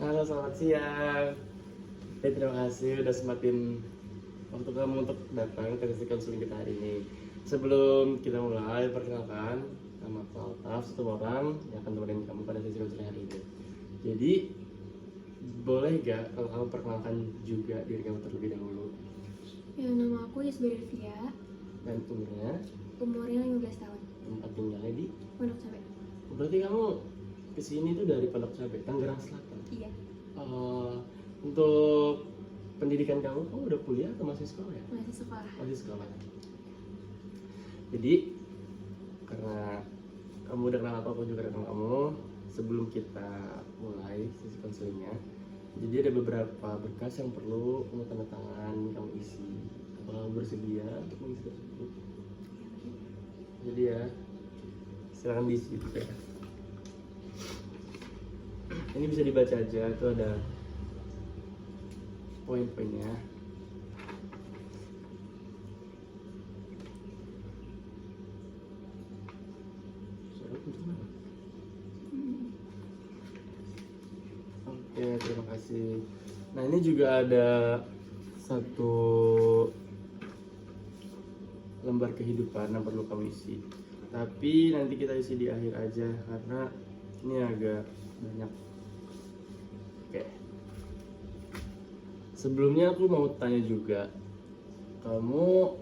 Halo, selamat siang. Terima kasih udah sempatin waktu kamu untuk datang ke sesi konseling kita hari ini. Sebelum kita mulai, perkenalkan nama aku Altaf, satu orang yang akan temenin kamu pada sesi konseling hari ini. Jadi, boleh gak kalau kamu perkenalkan juga diri kamu terlebih dahulu? Ya, nama aku Yasbir Elvia, Dan umurnya 15 tahun, tempat tinggalnya di? Pondok Cabe. Berarti kamu kesini tuh dari Pondok Cabe, Tangerang Selatan? Iya, Untuk pendidikan kamu udah kuliah atau masih sekolah ya? masih sekolah. Masih sekolah. Jadi karena kamu udah kenal aku juga kenal kamu. Sebelum kita mulai sesi konselingnya, jadi ada beberapa berkas yang perlu kamu tanda tangan, kamu isi. Apa kamu bersedia untuk mengisi tersebut? Jadi ya, silakan diisi gitu ya. Ini bisa dibaca aja, itu ada poin-poinnya. Oke, terima kasih. Nah, ini juga ada satu lembar kehidupan yang perlu kamu isi. Tapi nanti kita isi di akhir aja karena ini agak banyak. Oke. Sebelumnya aku mau tanya juga, kamu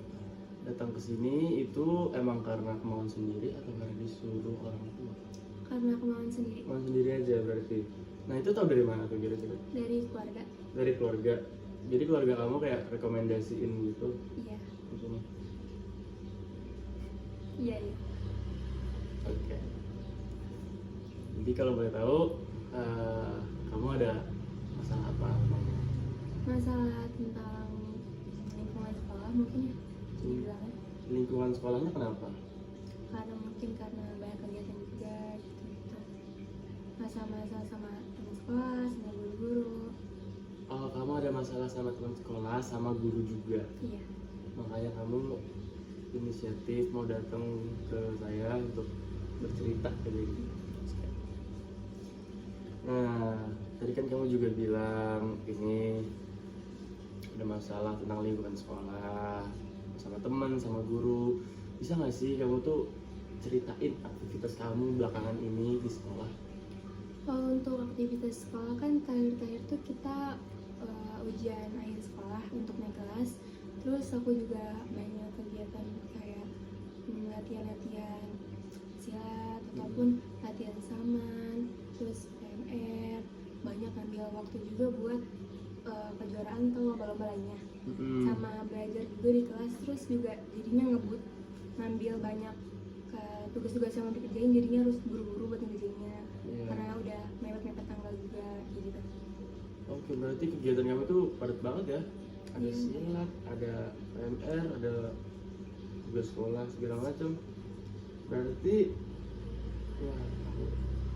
datang ke sini itu emang karena kemauan sendiri atau karena disuruh orang tua? Karena kemauan sendiri. Kemauan sendiri aja berarti. Nah, itu tahu dari mana tuh kira-kira? Dari keluarga. Dari keluarga. Jadi keluarga kamu kayak rekomendasiin gitu Iya, di sini. iya. Oke. Jadi kalau boleh tahu, kamu ada masalah apa? Masalah tentang lingkungan sekolah mungkin ya, dibilangnya. Lingkungan sekolahnya kenapa? Karena mungkin karena banyak kegiatan juga gitu. Masa-masa sama teman sekolah, sama guru-guru. Oh, kamu ada masalah sama teman sekolah, sama guru juga. Iya, Makanya kamu inisiatif mau datang ke saya untuk bercerita ke diri. Nah, tadi kan kamu juga bilang ini ada masalah tentang lingkungan sekolah, sama teman, sama guru. Bisa nggak sih kamu tuh ceritain aktivitas kamu belakangan ini di sekolah? kalau untuk aktivitas sekolah kan terakhir-terakhir tuh kita ujian akhir sekolah untuk naik kelas. Terus aku juga banyak kegiatan kayak latihan-latihan silat ataupun latihan saman, terus PMR, banyak ngambil waktu juga buat kejuaraan atau lomba-lomba lainnya. Sama belajar juga di kelas, terus juga jadinya ngebut ngambil banyak tugas-tugas yang mau dikerjain, jadinya harus buru-buru buat ngerjainnya. Iya. Karena udah mepet-mepet tanggal juga gitu. Oke, berarti kegiatan kamu tuh padat banget ya? Ada Iya. silat, ada PMR, ada tugas sekolah segala macam. Berarti, ya,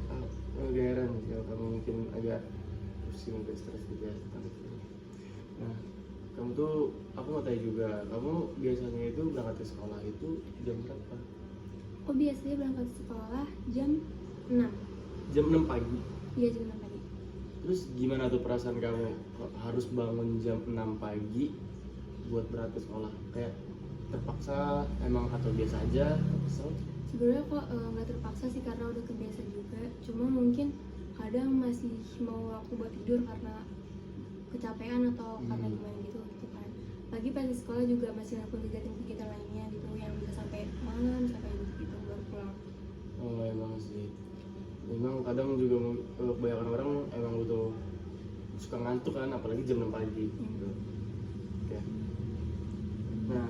aku agak heran sih kalau kamu mungkin agak pusing, agak stres gitu ya tentang itu. Nah, kamu tuh, aku mau tanya juga, kamu biasanya itu berangkat ke sekolah itu jam berapa? Aku biasanya berangkat sekolah jam 6. Jam 6 pagi. Iya, jam 6 pagi. Terus gimana tuh perasaan kamu kok harus bangun jam 6 pagi buat berangkat ke sekolah? Kayak terpaksa emang atau biasa aja? Kesel? Sebenarnya kok nggak terpaksa sih karena udah kebiasa juga. Cuma mungkin kadang masih mau waktu buat tidur karena kecapean atau karena gimana gitu kan. Lagi pas di sekolah juga masih ngelakuin kegiatan-kegiatan lainnya gitu yang bisa sampai malam sampai gitu baru pulang. Oh, emang sih. Memang kadang juga kebanyakan orang emang butuh suka ngantuk kan, apalagi jam 6 pagi gitu. Oke. Nah,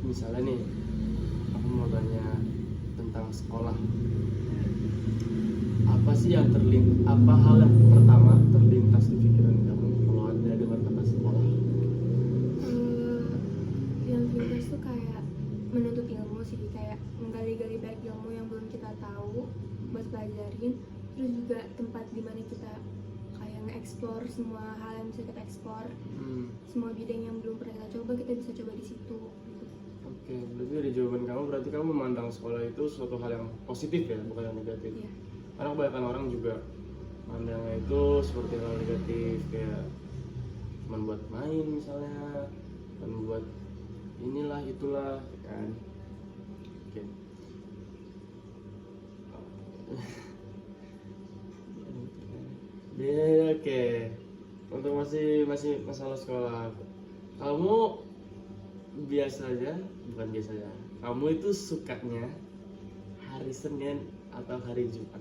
misalnya nih, aku mau tanya tentang sekolah. Apa sih yang apa hal yang pertama terlintas di pikiran kamu kalau ada dengar kata sekolah? Yang terlintas tuh kayak menuntut ilmu sih, kayak menggali-gali baik ilmu yang belum kita tahu buat pelajarin. Terus juga tempat dimana kita kayak nge-explore semua hal yang bisa kita explore, semua bidang yang belum pernah kita coba kita bisa coba di situ. Oke, berarti dari jawaban kamu berarti kamu memandang sekolah itu suatu hal yang positif ya, bukan yang negatif. Iya. Karena kebanyakan orang juga mandangnya itu seperti hal negatif, kayak cuman buat main misalnya, cuman buat inilah itulah kan. Oke. Dia oke. Untuk masih masalah sekolah, kamu biasanya, bukan biasanya, kamu itu sukanya hari Senin atau hari Jumat?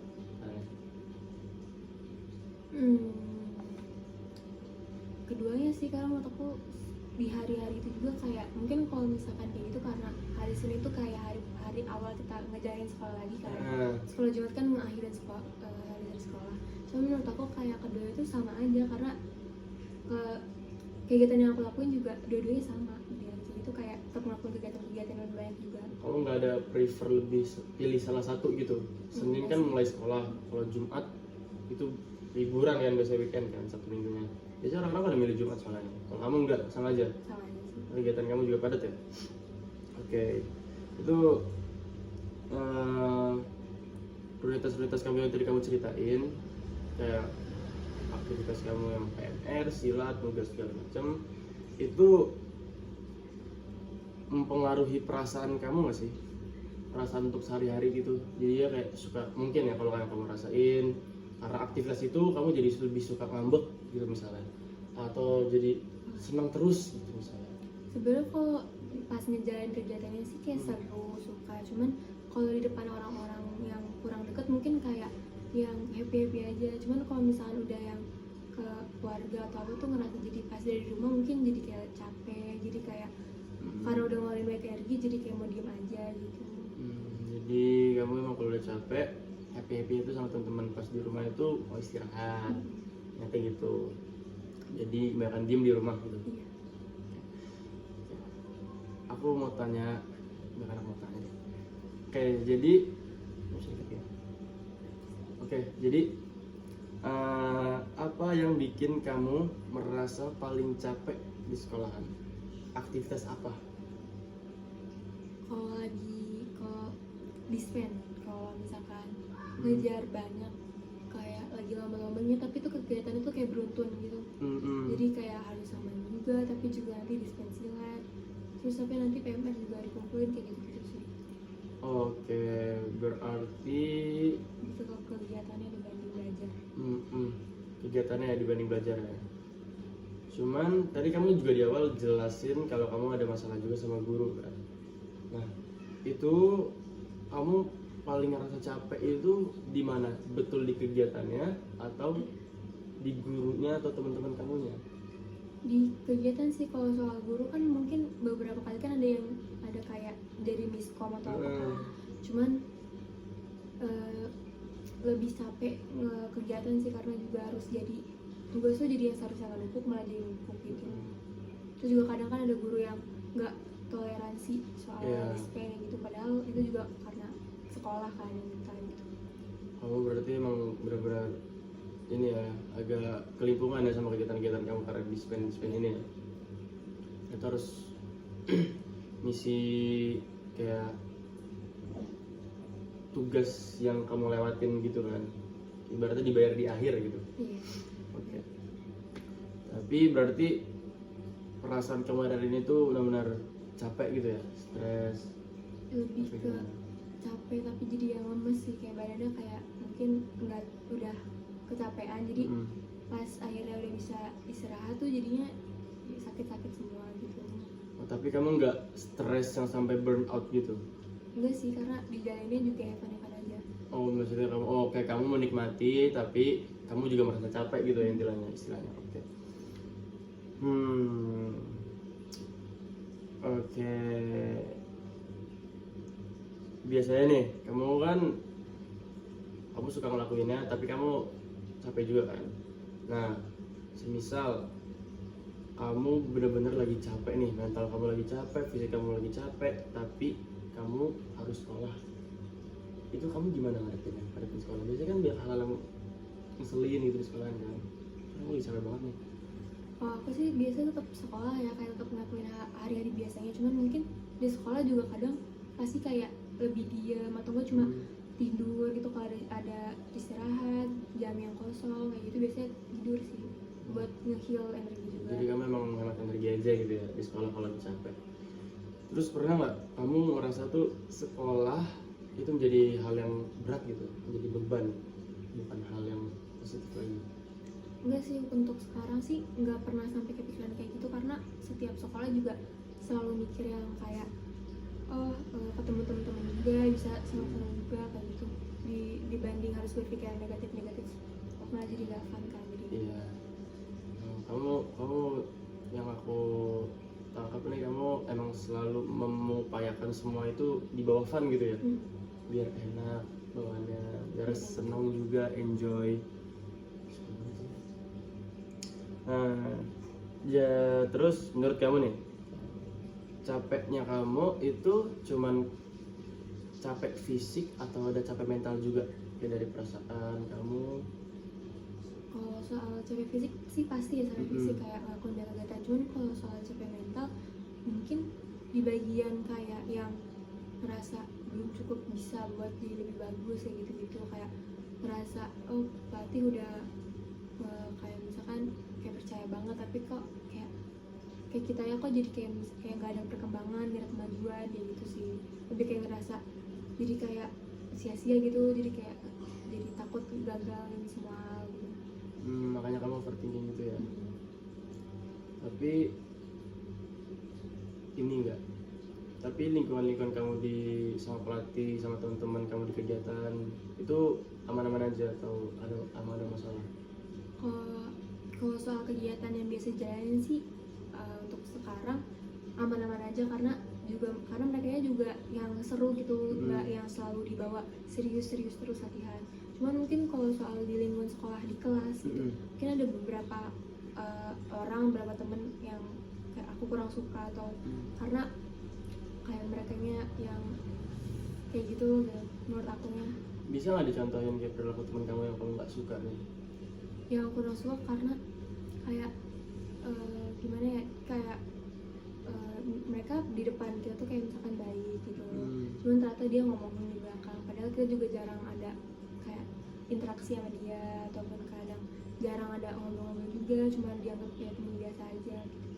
Hmm, keduanya sih, karena menurut aku di hari-hari itu juga kayak mungkin kalau misalkan kayak gitu karena hari Senin itu kayak hari awal kita ngejalanin sekolah lagi kan. Sekolah Jumat kan mengakhirin sekolah, hari dari sekolah. Cuma menurut aku kayak kedua itu sama aja, karena kegiatan yang aku lakuin juga dua-duanya sama. Jadi itu kayak tetap ngelakuin kegiatan-kegiatan yang banyak juga. Kamu nggak ada prefer lebih pilih salah satu gitu? Senin kan mulai sekolah, kalau Jumat itu liburan kan, biasa weekend kan, Sabtu minggunya. Biasanya orang-orang pada milih Jumat soalnya. Kalau kamu enggak, sama aja. Sama aja sih. Kegiatan kamu juga padat ya? Oke. Itu prioritas-prioritas kamu yang tadi kamu ceritain, kayak aktivitas kamu yang PNR, silat, nugas segala macam, itu mempengaruhi perasaan kamu nggak sih? Perasaan untuk sehari-hari gitu. Jadi ya kayak suka, mungkin ya kalau kamu rasain, karena aktivitas itu kamu jadi lebih suka ngambek gitu misalnya, atau jadi senang terus gitu misalnya. Sebenarnya kalau pas ngejalanin kegiatannya sih kayak seru, suka. Cuman kalau di depan orang-orang yang kurang deket mungkin kayak yang happy aja. Cuman kalau misalnya udah yang ke keluarga atau apa tuh ngerasa jadi pas dari rumah mungkin jadi kayak capek, jadi kayak karena udah ngeluarin banyak energi jadi kayak mau diem aja gitu. Jadi kamu emang kalau udah capek, happy itu sama teman-teman, pas di rumah itu mau istirahat, nyata gitu. Jadi kebanyakan diem di rumah gitu. Iya. Aku mau tanya, Oke, jadi apa yang bikin kamu merasa paling capek di sekolahan? Aktivitas apa? Kalau dispen, kalau misalkan ngejar banyak kayak lagi lomba-lombanya, tapi tuh kegiatan itu kayak beruntun gitu. Jadi kayak harus sama juga, tapi juga nanti dispen silat, terus sampai nanti PMR juga dikumpulin kayak gitu sih. Oke, berarti Gitu ke kegiatannya dibanding belajar. Kegiatannya dibanding belajar ya. Cuman tadi kamu juga di awal jelasin kalau kamu ada masalah juga sama guru kan. Nah, itu kamu paling ngerasa capek itu di mana? Betul di kegiatannya atau di gurunya atau teman-teman kamunya? Di kegiatan sih, kalau soal guru kan mungkin beberapa kali kan ada yang ada kayak dari miskom atau apa kan. Cuman lebih capek kegiatan sih, karena juga harus jadi tugasnya jadi yang seharusnya nggak numpuk malah jadi numpuk gitu. Terus juga kadang kan ada guru yang nggak toleransi soal dispen gitu, padahal itu juga karena sekolah kan yang minta gitu. Kamu berarti emang benar-benar ini ya, agak kelimpungan ya sama kegiatan-kegiatan kamu karena dispen ini ya. Itu harus misi kayak tugas yang kamu lewatin gitu kan, ibaratnya dibayar di akhir gitu. Iya. Oke. Tapi berarti perasaan kamu hari ini tuh benar-benar capek gitu ya, stres. Lebih ke capek tapi jadi yang lemes sih, kayak badannya kayak mungkin nggak, udah kecapean, jadi pas akhirnya udah bisa istirahat tuh jadinya sakit-sakit semua gitu. Oh, tapi kamu nggak stres yang sampai burn out gitu? Enggak sih, karena dijalaninnya juga evan-evan aja. Oh, maksudnya kamu kayak kamu menikmati tapi kamu juga merasa capek gitu ya istilahnya. Oke. Oke. Biasanya nih, kamu suka ngelakuinnya tapi kamu capek juga kan. Nah, semisal kamu benar-benar lagi capek nih, mental kamu lagi capek, fisik kamu lagi capek, tapi kamu harus sekolah. Itu kamu gimana ngadepin sekolah? Biasanya kan hal-hal yang ngeselin gitu di sekolah kan. Kamu lagi capek banget nih. Kalau aku sih biasa tetap sekolah ya, kayak tetap ngelakuin hari-hari biasanya. Cuman mungkin di sekolah juga kadang pasti kayak lebih diam atau enggak cuma tidur gitu, kalau ada istirahat jam yang kosong kayak gitu biasanya tidur sih buat nge-heal energi juga. Jadi kamu emang menghemat energi aja gitu ya di sekolah kalau lagi capek. Terus pernah nggak kamu ngerasa tuh sekolah itu menjadi hal yang berat gitu, menjadi beban, bukan hal yang positif lagi? Enggak sih, untuk sekarang sih nggak pernah sampai kepikiran kayak gitu, karena setiap sekolah juga selalu mikir yang kayak ketemu teman-teman juga bisa senang-senang juga kayak gitu, dibanding harus berpikir yang negatif-negatif malah jadi gak fun kan jadi. Iya. Kamu yang aku tangkap nih, kamu emang selalu mengupayakan semua itu di bawah fun gitu ya, biar enak bawaannya, biar senang juga, enjoy. Nah, ya terus menurut kamu nih, capeknya kamu itu cuman capek fisik atau ada capek mental juga, kayak dari perasaan kamu? Kalau soal capek fisik sih pasti ya, capek fisik kayak ngelakuin kegiatan, cuman kalau soal capek mental mungkin di bagian kayak yang ngerasa belum cukup bisa buat jadi lebih bagus kayak gitu-gitu, kayak ngerasa pelatih udah kayak misalkan kayak percaya banget tapi kok kayak kita ya kok jadi kayak nggak ada perkembangan, nggak ada kemajuan kayak gitu sih, lebih kayak ngerasa jadi kayak sia-sia gitu, jadi kayak jadi takut gagal ini semua hal gitu. Makanya kamu overthinking gitu ya. Tapi ini enggak, tapi lingkungan kamu di sama pelatih, sama teman-teman kamu di kegiatan itu aman-aman aja atau ada masalah? Kalau soal kegiatan yang biasa jalanin sih untuk sekarang aman-aman aja, karena mereka juga yang seru gitu, nggak yang selalu dibawa serius terus latihan. Cuman mungkin kalau soal di lingkungan sekolah di kelas gitu, mungkin ada beberapa beberapa temen yang kayak aku kurang suka, atau karena kayak merekanya yang kayak gitu menurut akunya. Bisa nggak dicontohin kayak perilaku teman kamu yang kamu nggak suka nih? Yang aku kurang suka karena kayak gimana ya, kayak mereka di depan kita tuh kayak misalkan baik gitu, cuman ternyata dia ngomongin di belakang, padahal kita juga jarang ada kayak interaksi sama dia, ataupun kadang jarang ada ngobrol-ngobrol juga, cuma dianggap kayak teman biasa aja gitu.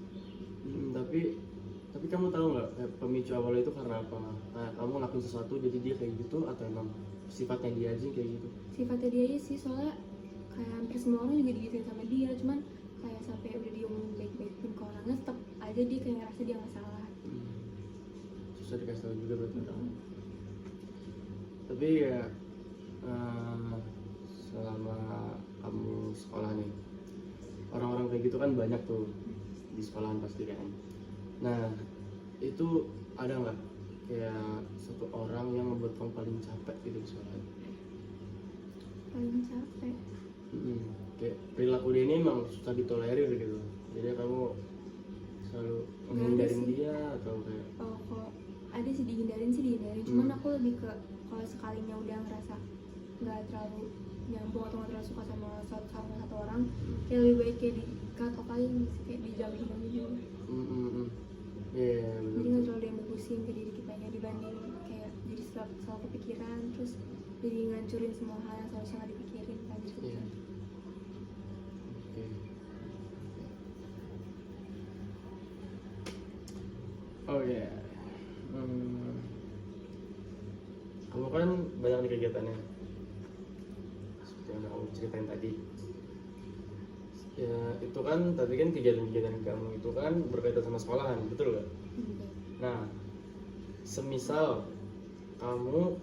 Tapi kamu tahu nggak pemicu awalnya itu karena apa? Nah, kamu lakuin sesuatu jadi dia kayak gitu, atau emang sifatnya dia aja kayak gitu? Sifatnya dia aja sih, soalnya kayak hampir semua orang juga digituin sama dia, cuman kayak sampai udah diomongin baik-baik pun ke orangnya tetap aja dia kayak ngerasa dia nggak salah. Susah dikasih tahu juga berarti orang. Tapi ya selama kamu sekolah nih, orang-orang kayak gitu kan banyak tuh di sekolahan pasti kan. Nah, itu ada nggak kayak satu orang yang membuat kamu paling capek gitu di sekolah? Paling capek kayak perilaku dia ini emang susah ditolerir gitu, jadi kamu selalu menghindarin dia atau kayak? Kalau ada sih dihindarin, cuman aku lebih ke kalau sekalinya udah ngerasa nggak terlalu nyambung atau nggak terlalu suka sama satu orang, kayak lebih baik kayak di-cut off aja, kayak dijauhin aja gitu. Jadi nggak terlalu yang pusing ke diri kitanya, dibanding kayak jadi selalu kepikiran, terus jadi ngancurin semua hal yang seharusnya nggak dipikirin kan gitu. Kamu kan banyak di kegiatannya seperti yang kamu ceritain tadi ya, itu kan tadi kan kegiatan-kegiatan kamu itu kan berkaitan sama sekolahan, betul gak? Nah, semisal kamu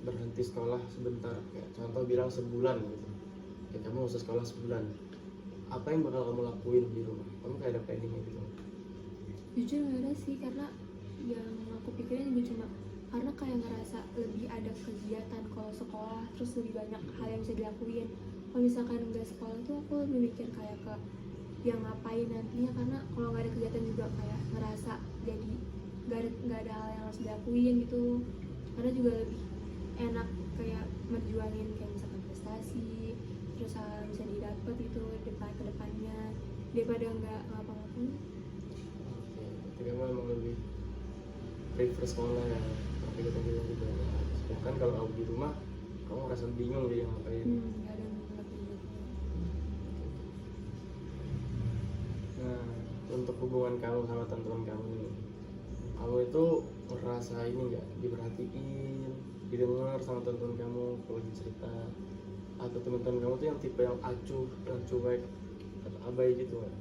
berhenti sekolah sebentar, kayak contoh bilang sebulan gitu, kayak kamu usah sekolah sebulan, apa yang bakal kamu lakuin di rumah? Kamu kayak ada planningnya gitu? Jujur nggak ada sih, karena yang aku pikirin juga cuma karena kayak ngerasa lebih ada kegiatan kalau sekolah, terus lebih banyak hal yang bisa dilakuin. Kalau misalkan nggak sekolah tuh aku lebih mikir kayak ke yang ngapain nantinya, karena kalau nggak ada kegiatan juga kayak ngerasa jadi nggak ada hal yang harus dilakuin gitu, karena juga lebih enak kayak merjuangin kayak misalkan prestasi, terus hal yang bisa didapat itu ke depannya daripada nggak ngapa-ngapain. Jadi kamu emang lebih prefer sekolah ya, kegiatan-kegiatan gitu. Bahkan kalau aku di rumah kamu ngerasa bingung dia ngapain. Nggak ada minat. Nah, untuk hubungan kamu sama teman-teman kamu nih, kamu itu ngerasa ini nggak diperhatiin, didengar sama teman-teman kamu kalau lagi cerita, atau teman-teman kamu tuh yang tipe yang acuh, yang cuek atau abai gitu nggak?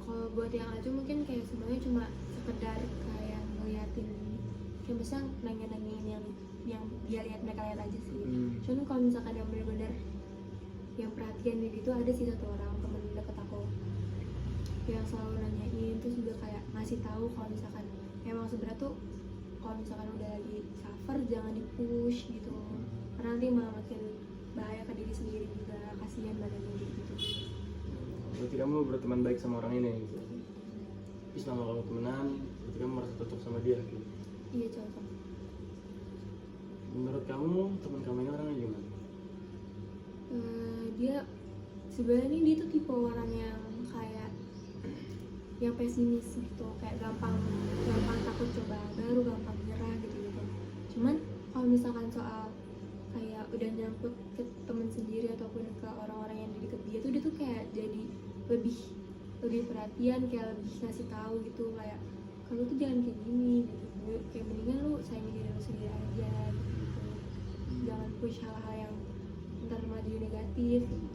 Kalau buat yang acuh mungkin kayak sebenarnya cuma sekedar kayak ngeliatin, kayak misalnya nanya-nanyain yang dia lihat, mereka lihat aja sih. Cuman kalau misalkan yang benar-benar yang perhatian gitu, ada sih satu orang temen deket aku yang selalu nanyain, terus juga kayak ngasih tahu kalau misalkan emang sebenarnya tuh kalau misalkan udah lagi suffer jangan di push gitu, karena nanti malah makin bahaya ke diri sendiri juga, kasihan badannya gitu. Berarti kamu berteman baik sama orang ini gitu. Tapi selama kamu temenan, berarti kamu merasa cocok sama dia gitu. Iya, cocok. Menurut kamu teman kamu ini orangnya gimana? Dia sebenarnya dia tuh tipe orang yang kayak yang pesimis gitu, kayak gampang takut coba baru, gampang nyerah gitu. Cuman kalau misalkan soal kayak udah nyangkut ke teman sendiri ataupun ke orang-orang yang di deket dia tuh kayak jadi lebih perhatian, kayak lebih ngasih tahu gitu, kayak kalau tuh jangan kayak gini gitu, kayak mendingan lu sayangin diri lu sendiri aja gitu. Jangan push hal-hal yang ntar malah jadi negatif gitu.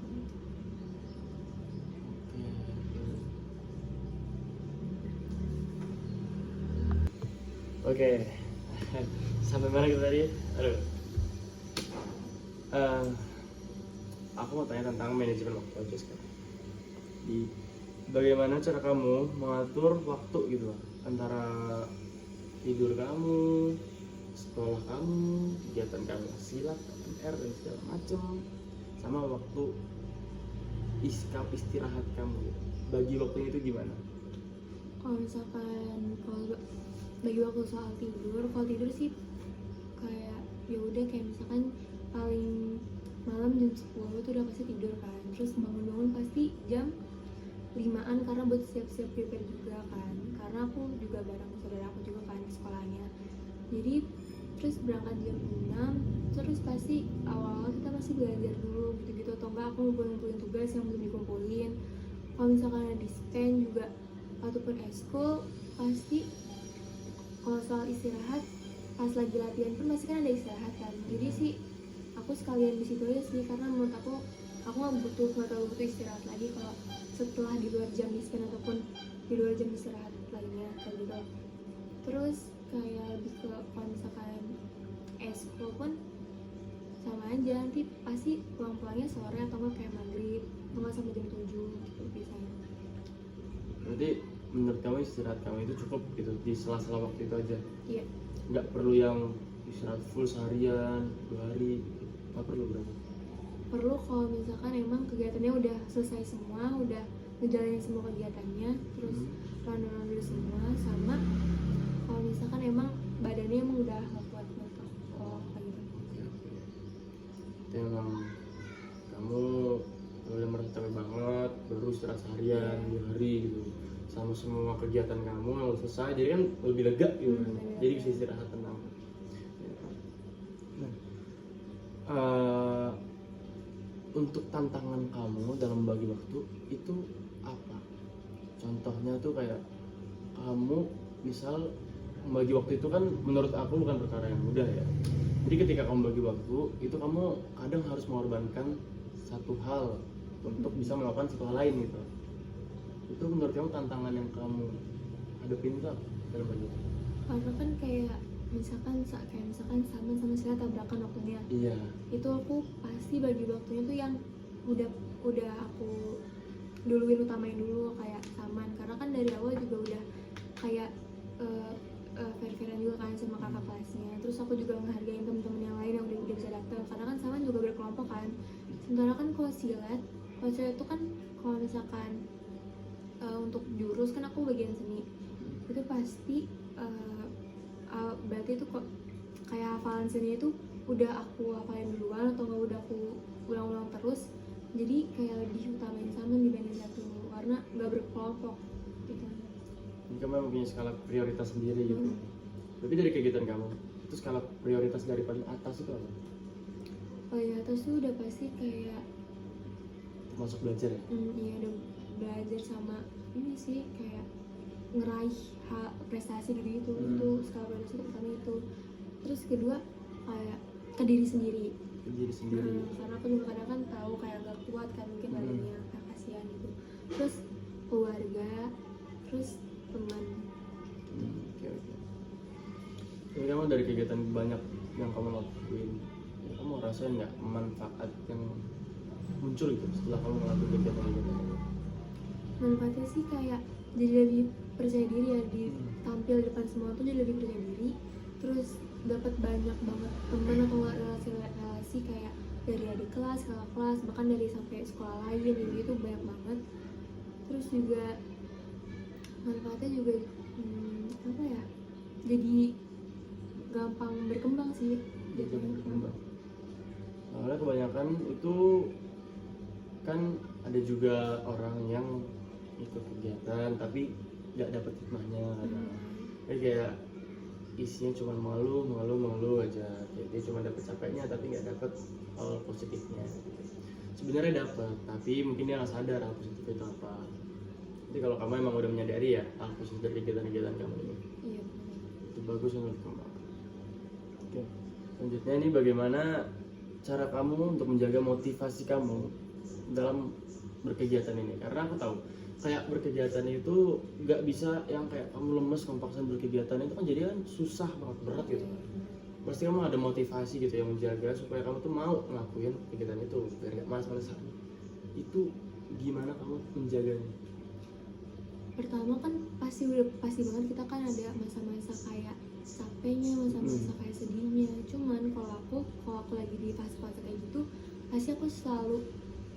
Oke. Sampai mana kita tadi? Aduh. Aku mau tanya tentang manajemen waktu aja sekarang. Bagaimana cara kamu mengatur waktu gitu antara tidur kamu, sekolah kamu, kegiatan kamu, silat, MR dan segala macem, sama waktu istirahat kamu gitu. Bagi waktunya itu gimana? Kalau misalkan bagi waktu soal tidur, kalau tidur sih kayak ya udah, kayak misalkan paling malam jam 10 tuh udah pasti tidur kan, terus bangun pasti jam 5-an karena buat siap-siap prepare juga kan, karena aku juga bareng saudara aku juga kan sekolahnya. Jadi terus berangkat jam 6, terus pasti awal-awal kita masih belajar dulu gitu-gitu, atau enggak aku ngumpulin tugas yang belum dikumpulin. Kalau misalkan ada dispen juga ataupun eskul, pasti kalau soal istirahat pas lagi latihan pun pasti kan ada istirahat kan. Jadi sih aku sekalian di situ aja sih, karena menurut aku nggak terlalu butuh istirahat lagi kalau setelah di luar jam dispen ataupun di luar jam istirahat lainnya kayak gitu. Terus kayak lebih ke kalau misalkan eskul pun sama aja, nanti pasti pulang-pulangnya sore atau nggak kayak maghrib atau nggak sampai jam 7 gitu biasanya. Berarti menurut kamu istirahat kamu itu cukup gitu di sela-sela waktu itu aja? Iya. Nggak perlu yang istirahat full seharian, 2 hari, nggak perlu berarti? Perlu kalau misalkan emang kegiatannya udah selesai semua, udah ngejalanin semua kegiatannya, terus rundown dulu semua, sama kalau misalkan emang badannya emang udah gak kuat untuk kayak gitu. Itu emang kamu udah merasa capek banget, baru istirahat seharian, 2 hari gitu, sama semua kegiatan kamu yang udah selesai, jadi kan lebih lega gitu kan, jadi bisa istirahat tenang. Nah, untuk tantangan kamu dalam bagi waktu itu apa? Contohnya tuh kayak kamu misal membagi waktu itu kan menurut aku bukan perkara yang mudah ya. Jadi ketika kamu bagi waktu itu kamu kadang harus mengorbankan satu hal untuk bisa melakukan satu hal lain gitu. Itu menurut kamu tantangan yang kamu hadapin itu apa dalam bagi waktu? Karena kan kayak misalkan sama saya tabrakan waktunya. Iya. Itu aku pasti bagi waktunya tuh yang udah aku duluin, utamain dulu kayak Saman, karena kan dari awal juga udah kayak fair-fairan juga kan sama kakak kelasnya. Terus aku juga ngehargain temen-temen yang lain yang udah bisa datang, karena kan Saman juga berkelompok kan. Sementara kan kalau silat itu kan kalau misalkan untuk jurus kan aku bagian seni, itu pasti berarti itu kok kayak hafalan seni itu udah aku hafalin duluan atau nggak udah aku ulang-ulang terus, jadi kayak lebih utamain Saman dibanding satu karena nggak berkelompok gitu. Ini kamu memang punya skala prioritas sendiri gitu. Tapi dari kegiatan kamu Itu skala prioritas dari paling atas itu apa? Paling atas tuh udah pasti kayak Termasuk belajar ya? iya udah belajar sama ini sih kayak ngeraih prestasi gitu itu skala prioritas pertama itu. Terus kedua kayak ke diri sendiri. Ke diri sendiri. Karena aku juga kadang kan tahu kayak gak kuat kan mungkin badannya kayak kasihan gitu. Terus keluarga, terus teman. Oke. Jadi kamu dari kegiatan banyak yang kamu lakuin, ya kamu rasain nggak manfaat yang muncul gitu setelah kamu ngelakuin kegiatan-kegiatan itu? Manfaatnya sih kayak jadi lebih percaya diri ya, tampil di depan semua tuh jadi lebih percaya diri. Terus dapat banyak banget teman atau nggak relasi kayak dari adik kelas, kakak kelas, bahkan dari sampai sekolah lain gitu banyak banget. Terus juga manfaatnya juga apa ya, jadi gampang berkembang sih. Jadi berkembang. Soalnya kebanyakan itu kan ada juga orang yang ikut kegiatan tapi nggak dapet hikmahnya kadang. Jadi kayak isinya cuma malu aja, kayak dia cuma dapet capeknya tapi nggak dapet hal positifnya gitu. Sebenarnya dapet tapi mungkin dia nggak sadar hal positif itu apa. Jadi kalau kamu emang udah menyadari ya hal positif dari kegiatan-kegiatan kamu ini, Iya. itu bagus untuk berkembang. Oke, selanjutnya ini bagaimana cara kamu untuk menjaga motivasi kamu dalam berkegiatan ini? Karena aku tahu kayak berkegiatan itu nggak bisa yang kayak kamu lemes kamu paksa berkegiatan itu kan jadi kan susah banget, berat gitu. Pasti kamu ada motivasi gitu yang menjaga supaya kamu tuh mau ngelakuin kegiatan itu biar nggak malas-malasan. Itu gimana kamu menjaganya? Pertama kan pasti banget kita kan ada masa-masa kayak capeknya, masa-masa kayak sedihnya. Cuman kalau aku lagi di fase-fase kayak gitu, pasti aku selalu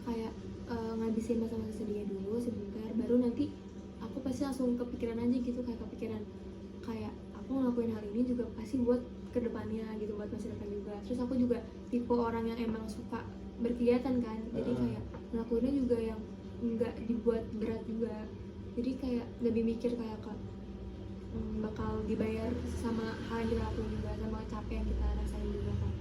kayak ngabisin masa-masa sedihnya dulu sebentar, baru nanti aku pasti langsung kepikiran aja gitu, kayak aku ngelakuin hal ini juga pasti buat kedepannya gitu, buat masa depan juga. Terus aku juga tipe orang yang emang suka berkegiatan kan, jadi kayak ngelakuinnya juga yang nggak dibuat berat juga, jadi kayak lebih mikir kayak bakal dibayar sama hal yang kita lakuin juga, sama capek yang kita rasain juga kan.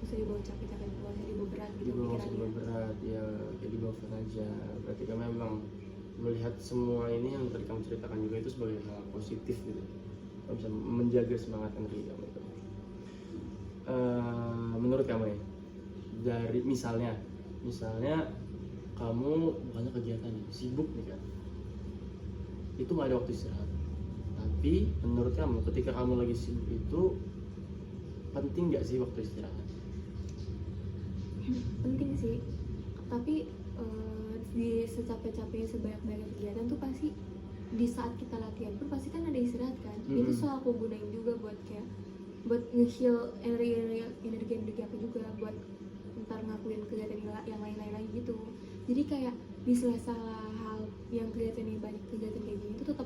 Bisa dibawa capek-capek, bisa dibawa berat gitu pikirannya. Berat ya, jadi bawa aja. Berarti kamu memang melihat semua ini yang tadi kamu ceritakan juga itu sebagai hal positif gitu. Kamu bisa menjaga semangat energi kamu itu. Menurut kamu ya, dari misalnya kamu banyak kegiatan nih, sibuk nih kan, itu nggak ada waktu istirahat. Tapi menurut kamu ketika kamu lagi sibuk itu penting nggak sih waktu istirahat? Penting sih, tapi di secapek-capeknya sebanyak-banyak kegiatan tuh pasti di saat kita latihan pun pasti kan ada istirahat kan. Itu selalu aku gunain juga buat nge-heal energi aku juga, buat ntar ngakuin kegiatan yang lain-lain lagi gitu. Jadi kayak di sela-sela hal yang kelihatannya banyak kegiatan kayak gini itu tetap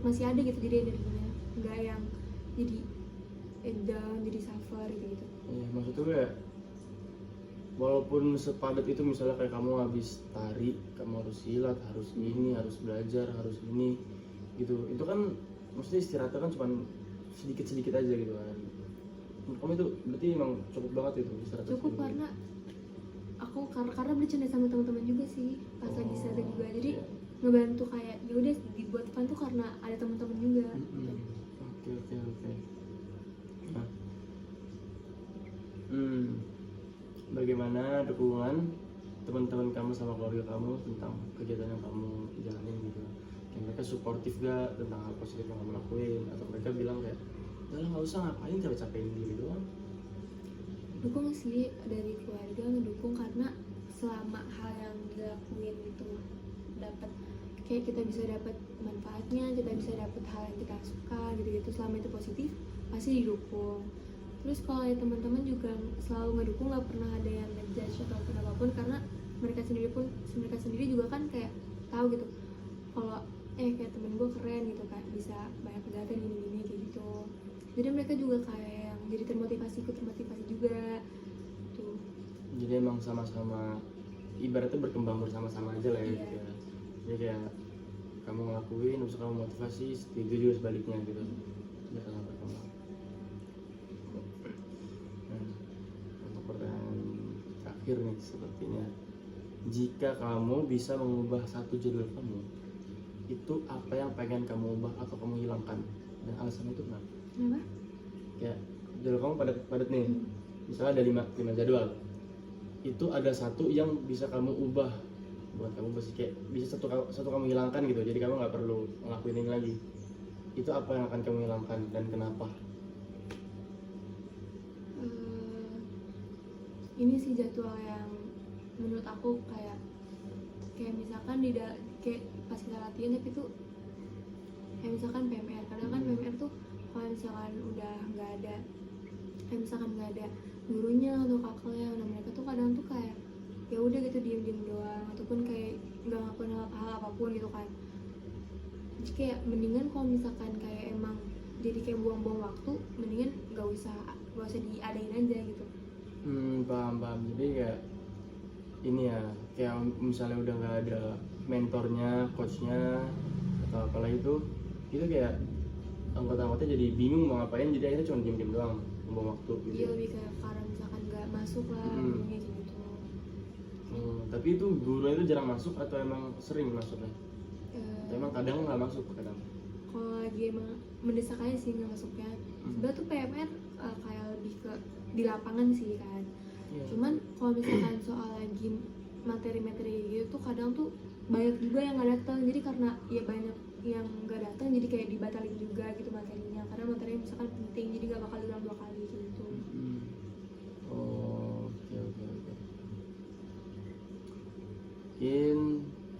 masih ada gitu, jadi energinya nggak yang jadi down, jadi suffer gitu. Iya, maksudnya kayak walaupun sepadat itu, misalnya kayak kamu habis tari, kamu harus silat, harus ini, harus belajar, harus ini gitu, itu kan maksudnya istirahatnya kan cuma sedikit-sedikit aja gitu kan. Menurut kamu itu berarti emang cukup banget itu istirahat? Cukup karena aku karena bercanda sama teman-teman juga sih pas lagi istirahat juga, jadi ngebantu kayak ya udah dibuat fun tuh karena ada teman-teman juga. Oke. Nah, bagaimana dukungan teman-teman kamu sama keluarga kamu tentang kegiatan yang kamu jalanin gitu? Kayak mereka suportif gak tentang hal positif yang kamu lakuin, atau mereka bilang kayak udah nggak usah, ngapain capek-capekin diri doang? Dukung sih, dari keluarga ngedukung karena selama hal yang dilakuin itu dapat kayak kita bisa dapat manfaatnya, kita bisa dapat hal yang kita suka gitu, selama itu positif pasti didukung. Terus kalau dari teman-teman juga selalu ngedukung, nggak pernah ada yang ngejudge atau apapun, karena mereka sendiri juga kan kayak tahu gitu kalau kayak temen gue keren gitu kan, bisa banyak kegiatan gini kayak gitu. Jadi mereka juga kayak yang jadi termotivasi juga tuh. Jadi emang sama-sama ibaratnya berkembang bersama-sama aja lah ya. Gitu ya. Jadi kayak kamu ngelakuin, terus kamu motivasi, itu juga sebaliknya gitu. Biar sama berkembang. terakhir nih sepertinya. Jika kamu bisa mengubah satu jadwal kamu, itu apa yang pengen kamu ubah atau kamu hilangkan? Dan alasan itu kenapa? Kenapa? Kayak jadwal kamu padat nih. Misalnya ada 5 jadwal. Itu ada satu yang bisa kamu ubah. Buat kamu pasti kayak bisa satu kamu hilangkan gitu. Jadi kamu nggak perlu ngelakuin ini lagi. Itu apa yang akan kamu hilangkan dan kenapa? Ini sih jadwal yang menurut aku kayak misalkan kayak pas kita latihan tapi tuh kayak misalkan PMR, kadang kan PMR tuh kalau misalkan udah nggak ada, kayak misalkan nggak ada gurunya atau kakaknya, nah mereka tuh kadang tuh kayak ya udah gitu diem doang ataupun kayak nggak ngelakuin hal apapun gitu kan. Jadi kayak mendingan kalau misalkan kayak emang jadi kayak buang-buang waktu, mendingan nggak usah diadain aja gitu. Paham. Jadi kayak ini ya, kayak misalnya udah nggak ada mentornya, coachnya atau apalah itu kayak anggota-anggotanya jadi bingung mau ngapain, jadi akhirnya cuma diem doang, buang waktu gitu. Iya, lebih kayak karena misalkan nggak masuk lah, kayak gitu. Tapi itu gurunya itu jarang masuk atau emang sering masuknya? Atau emang kadang nggak masuk kadang? Kalau lagi emang mendesak aja sih nggak masuknya. Sebenarnya tuh PMR kayak lebih ke di lapangan sih kan. Cuman kalau misalkan soal lagi materi-materi gitu tuh kadang tuh banyak juga yang nggak datang, jadi karena ya banyak yang nggak datang jadi kayak dibatalin juga gitu materinya, karena materinya misalkan penting jadi nggak bakal diulang 2 kali gitu. Oke. Mungkin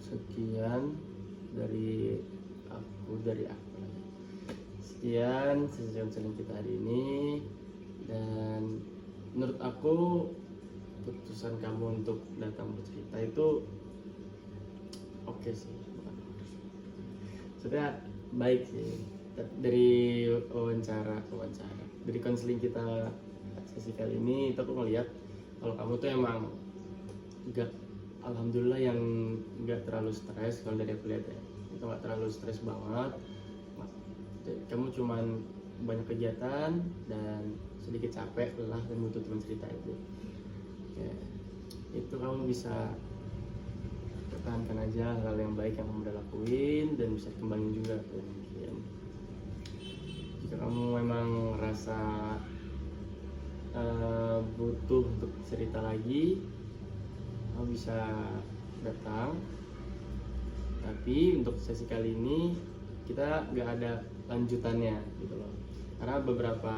sekian dari aku sekian sesi konseling kita hari ini, dan menurut aku keputusan kamu untuk datang bercerita itu oke sih, maksudnya baik sih. Dari wawancara dari konseling kita sesi kali ini, itu aku ngeliat kalau kamu tuh emang alhamdulillah yang nggak terlalu stres. Kalau dari aku lihat ya, itu nggak terlalu stres banget. Kamu cuman banyak kegiatan dan sedikit capek, lelah, dan butuh teman cerita itu. Ya, itu kamu bisa pertahankan aja hal yang baik yang kamu udah lakuin dan bisa kembangin juga mungkin. Jika kamu memang rasa butuh untuk cerita lagi, kamu bisa datang. Tapi untuk sesi kali ini kita nggak ada lanjutannya gitu loh, karena beberapa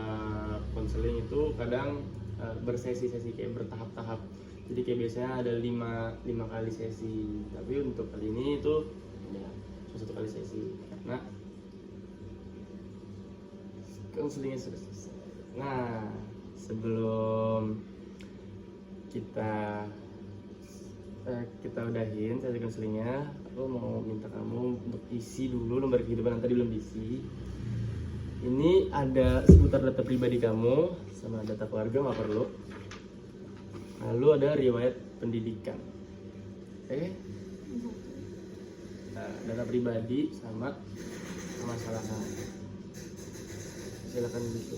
konseling itu kadang bersesi-sesi kayak bertahap-tahap. Jadi kayak biasanya ada 5 kali sesi, tapi untuk kali ini itu ya 1 kali sesi karena konselingnya sudah selesai. Nah, sebelum kita udahin sesi konselingnya, aku mau minta kamu untuk isi dulu lembar kehidupan yang tadi belum diisi. Ini ada seputar data pribadi kamu sama data keluarga, nggak perlu. Lalu ada riwayat pendidikan. Oke? Nah, data pribadi sama permasalahan. Silakan gitu.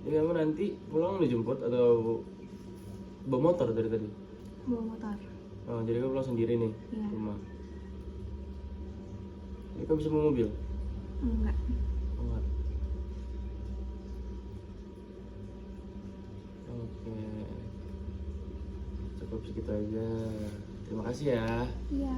Jadi kamu nanti pulang dijemput atau bawa motor dari tadi? Bawa motor. Oh, jadi kamu pulang sendiri nih rumah. Jadi kamu bisa bawa mobil? Enggak. Oh, enggak. Oke. cukup segitu aja. Terima kasih ya. Iya.